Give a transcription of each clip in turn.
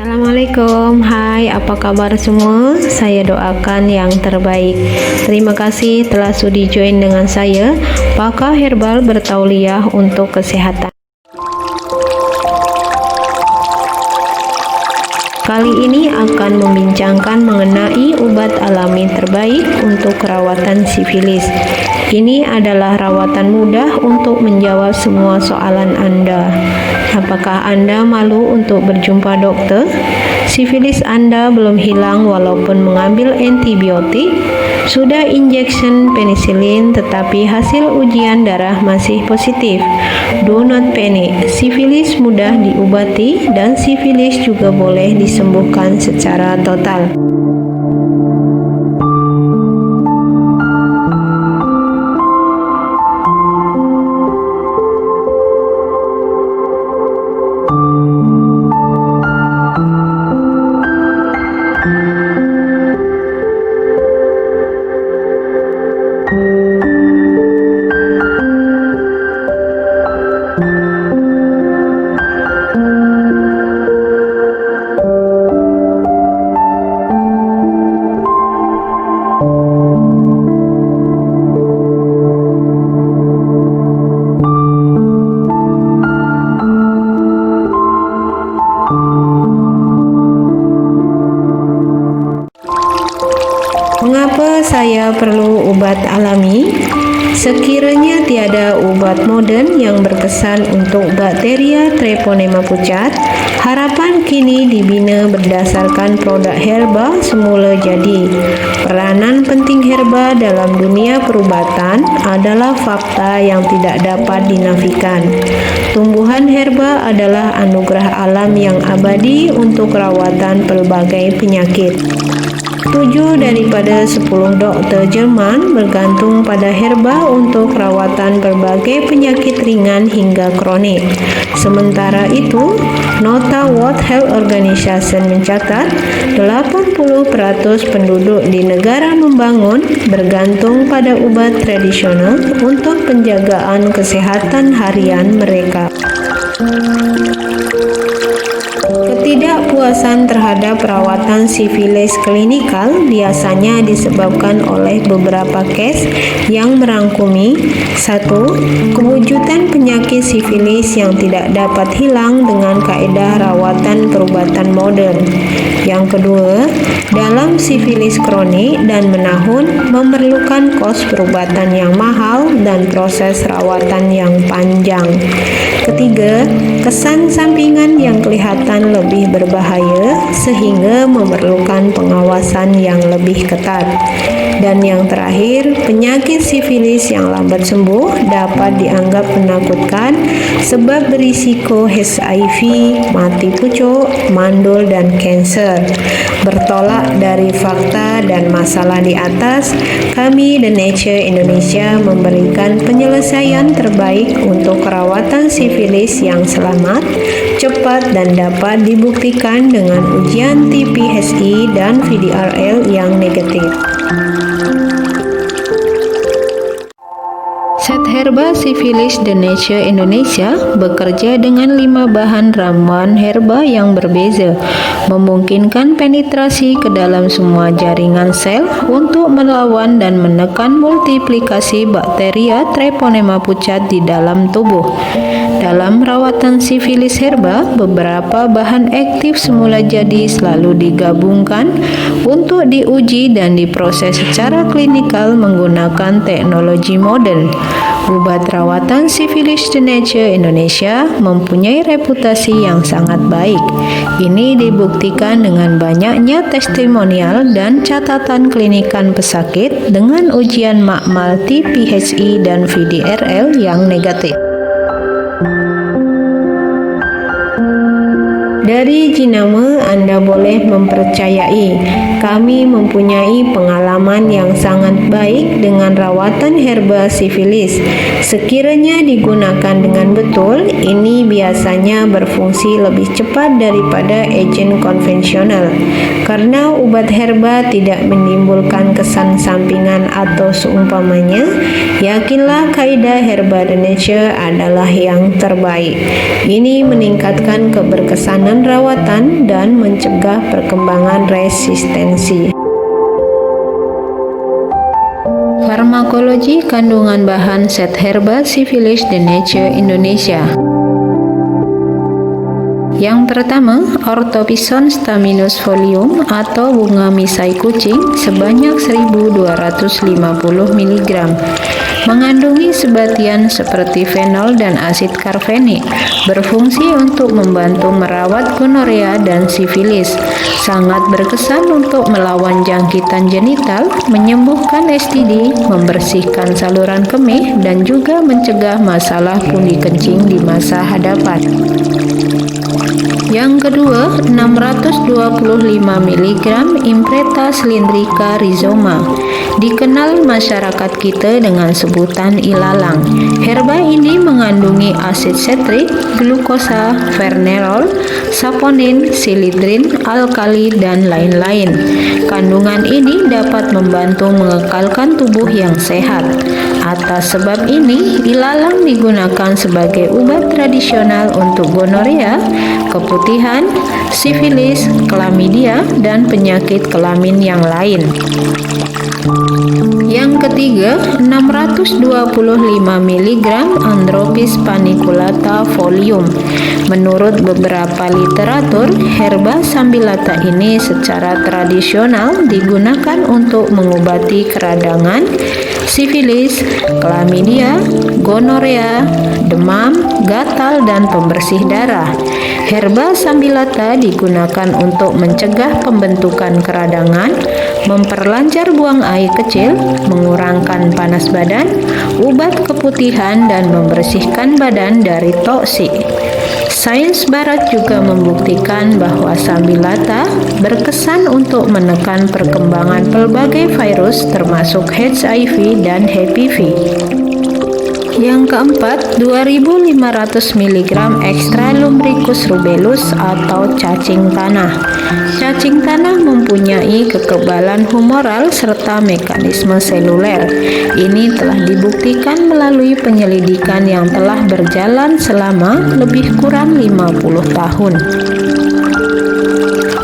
Assalamualaikum, hai, apa kabar semua? Saya doakan yang terbaik. Terima kasih telah sudi join dengan saya, pakar herbal bertauliah untuk kesehatan. Kali ini akan membincangkan mengenai obat alami terbaik untuk rawatan sifilis. Ini adalah rawatan mudah untuk menjawab semua soalan Anda. Apakah Anda malu untuk berjumpa dokter? Sifilis Anda belum hilang walaupun mengambil antibiotik? Sudah injection penisilin tetapi hasil ujian darah masih positif? Do not panic, sifilis mudah diobati dan sifilis juga boleh disembuhkan secara total. Mengapa saya perlu obat alami? Sekiranya tiada obat modern yang berkesan untuk bakteria Treponema pucat, harapan kini dibina berdasarkan produk herba semula jadi. Peranan penting herba dalam dunia perubatan adalah fakta yang tidak dapat dinafikan. Tumbuhan herba adalah anugerah alam yang abadi untuk rawatan pelbagai penyakit. 7 daripada 10 dokter Jerman bergantung pada herba untuk rawatan berbagai penyakit ringan hingga kronik. Sementara itu, nota World Health Organization mencatat 80% penduduk di negara membangun bergantung pada obat tradisional untuk penjagaan kesehatan harian mereka. Ketidakpuasan terhadap perawatan sifilis klinikal biasanya disebabkan oleh beberapa kes yang merangkumi: 1. Kewujudan penyakit sifilis yang tidak dapat hilang dengan kaedah rawatan perubatan modern. Yang kedua, dalam sifilis kronik dan menahun memerlukan kos perubatan yang mahal dan proses rawatan yang panjang. Ketiga, kesan sampingan yang kelihatan lebih berbahaya sehingga memerlukan pengawasan yang lebih ketat. Dan yang terakhir, penyakit sifilis yang lambat sembuh dapat dianggap menakutkan sebab berisiko HIV, mati pucuk, mandul dan kanser. Bertolak dari fakta dan masalah di atas, kami The Nature Indonesia memberikan penyelesaian terbaik untuk perawatan sifilis yang selamat, cepat dan dapat dibuktikan dengan ujian TPHSI dan VDRL yang negatif. Set Herba Sifilis The Nature Indonesia bekerja dengan 5 bahan ramuan herba yang berbeza, memungkinkan penetrasi ke dalam semua jaringan sel untuk melawan dan menekan multiplikasi bakteria Treponema pucat di dalam tubuh. Dalam rawatan sifilis herba, beberapa bahan aktif semula jadi selalu digabungkan untuk diuji dan diproses secara klinikal menggunakan teknologi modern. Obat rawatan sifilis The Nature Indonesia mempunyai reputasi yang sangat baik. Ini dibuktikan dengan banyaknya testimonial dan catatan klinikan pesakit dengan ujian makmal TPHSI dan VDRL yang negatif. Dari jenama Anda boleh mempercayai Kami mempunyai pengalaman yang sangat baik dengan rawatan herba sifilis. Sekiranya digunakan dengan betul, ini biasanya berfungsi lebih cepat daripada agen konvensional. Karena obat herba tidak menimbulkan kesan sampingan atau seumpamanya, yakinlah kaidah herba de nature adalah yang terbaik. Ini meningkatkan keberkesanan rawatan dan mencegah perkembangan resistensi. Farmakologi kandungan bahan set herba sifilis de nature Indonesia. Yang pertama, Orthopison staminus folium atau bunga misai kucing sebanyak 1250 mg. Mengandungi sebatian seperti fenol dan asid karvenik, berfungsi untuk membantu merawat gonorea dan sifilis. Sangat berkesan untuk melawan jangkitan genital, menyembuhkan STD, membersihkan saluran kemih, dan juga mencegah masalah pundi kencing di masa hadapan. Yang kedua, 625 mg Impreta cylindrica rhizoma. Dikenal masyarakat kita dengan sebutan ilalang. Herba ini mengandungi asid setrik, glukosa, fernerol, saponin, silidrin, alkali, dan lain-lain. Kandungan ini dapat membantu mengekalkan tubuh yang sehat. Atas sebab ini, ilalang digunakan sebagai obat tradisional untuk gonorea, keputihan, sifilis, klamidia, dan penyakit kelamin yang lain. Yang ketiga, 625 mg Andropis paniculata folium. Menurut beberapa literatur, herba sambilata ini secara tradisional digunakan untuk mengobati keradangan, sifilis, klamidia, gonorea, demam, gatal, dan pembersih darah. Herba sambilata digunakan untuk mencegah pembentukan keradangan, memperlancar buang air kecil, mengurangkan panas badan, obat keputihan, dan membersihkan badan dari toksik. Sains barat juga membuktikan bahwa sambilata berkesan untuk menekan perkembangan pelbagai virus termasuk HIV dan HPV. Yang keempat, 2500 mg Extra lumbricus rubellus atau cacing tanah. Cacing tanah mempunyai kekebalan humoral serta mekanisme seluler. Ini telah dibuktikan melalui penyelidikan yang telah berjalan selama lebih kurang 50 tahun.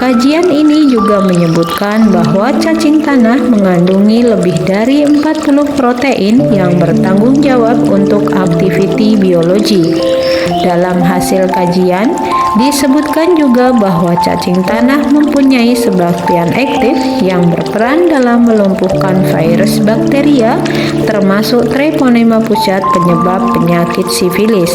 Kajian ini juga menyebutkan bahwa cacing tanah mengandungi lebih dari 40 protein yang bertanggung jawab untuk aktiviti biologi. Dalam hasil kajian, disebutkan juga bahwa cacing tanah mempunyai sebaktian aktif yang berperan dalam melumpuhkan virus bakteria, termasuk Treponema pusat penyebab penyakit sifilis.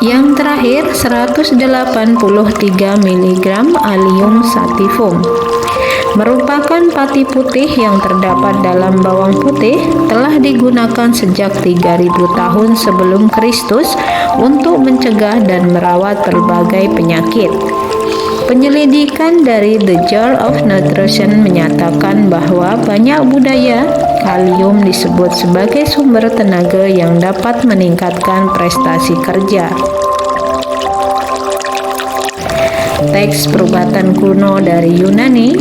Yang terakhir, 183 mg Allium sativum. Merupakan pati putih yang terdapat dalam bawang putih, telah digunakan sejak 3000 tahun sebelum Kristus untuk mencegah dan merawat berbagai penyakit. Penyelidikan dari The Journal of Nutrition menyatakan bahwa banyak budaya kalium disebut sebagai sumber tenaga yang dapat meningkatkan prestasi kerja. Teks perubatan kuno dari Yunani,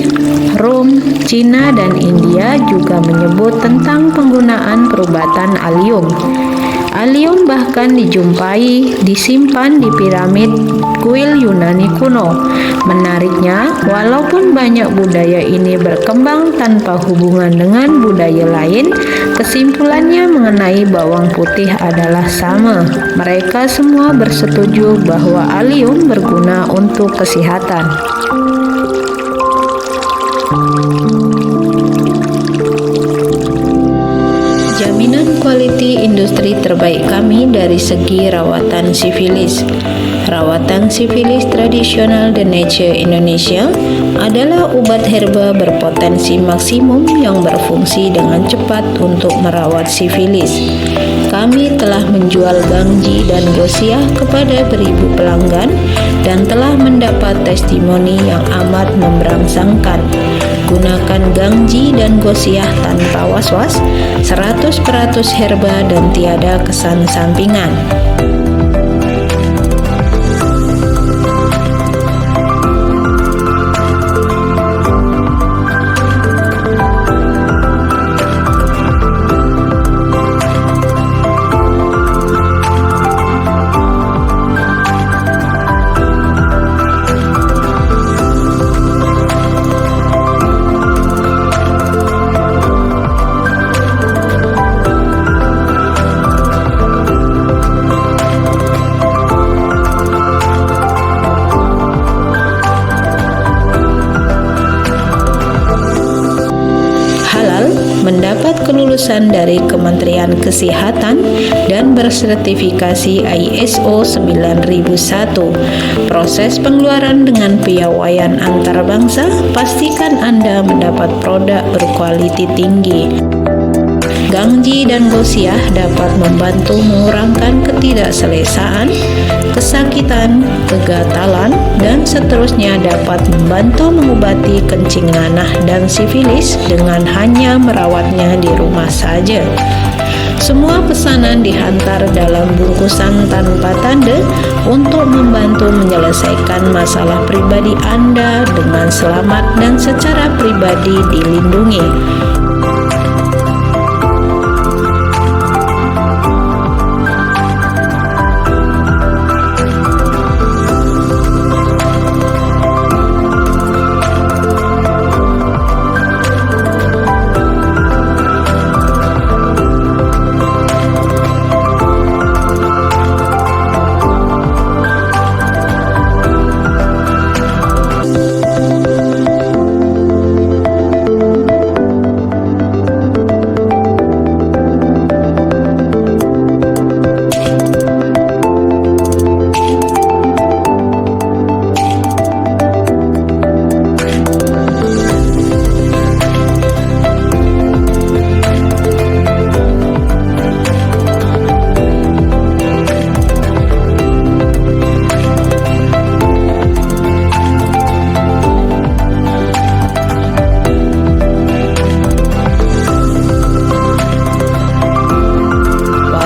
Rom, Cina, dan India juga menyebut tentang penggunaan perubatan allium. Allium bahkan dijumpai disimpan di piramid kuil Yunani kuno. Menariknya, walaupun banyak budaya ini berkembang tanpa hubungan dengan budaya lain, kesimpulannya mengenai bawang putih adalah sama. Mereka semua bersetuju bahwa allium berguna untuk kesehatan. Jaminan kualiti industri terbaik kami dari segi rawatan sifilis. Rawatan sifilis tradisional The Nature Indonesia adalah obat herba berpotensi maksimum yang berfungsi dengan cepat untuk merawat sifilis. Kami telah menjual Gangji dan Gosiah kepada beribu pelanggan dan telah mendapat testimoni yang amat memberangsangkan. Gunakan Gangji dan Gosiah tanpa was-was, 100% herba dan tiada kesan sampingan. Mendapat kelulusan dari Kementerian Kesehatan dan bersertifikasi ISO 9001. Proses pengeluaran dengan piawaian antarbangsa, pastikan Anda mendapat produk berkualiti tinggi. Gangji dan Gosiah dapat membantu mengurangkan ketidakselesaan, kesakitan, kegatalan, dan seterusnya dapat membantu mengobati kencing nanah dan sifilis dengan hanya merawatnya di rumah saja. Semua pesanan dihantar dalam bungkusan tanpa tanda untuk membantu menyelesaikan masalah pribadi Anda dengan selamat dan secara pribadi dilindungi.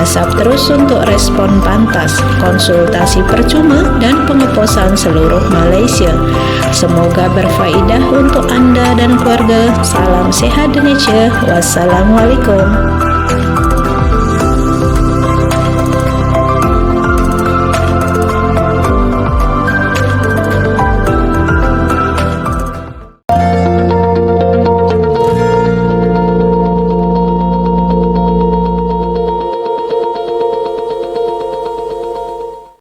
WhatsApp terus untuk respon pantas, konsultasi percuma, dan pengeposan seluruh Malaysia. Semoga berfaedah untuk Anda dan keluarga. Salam sehat The Nature. Wassalamualaikum.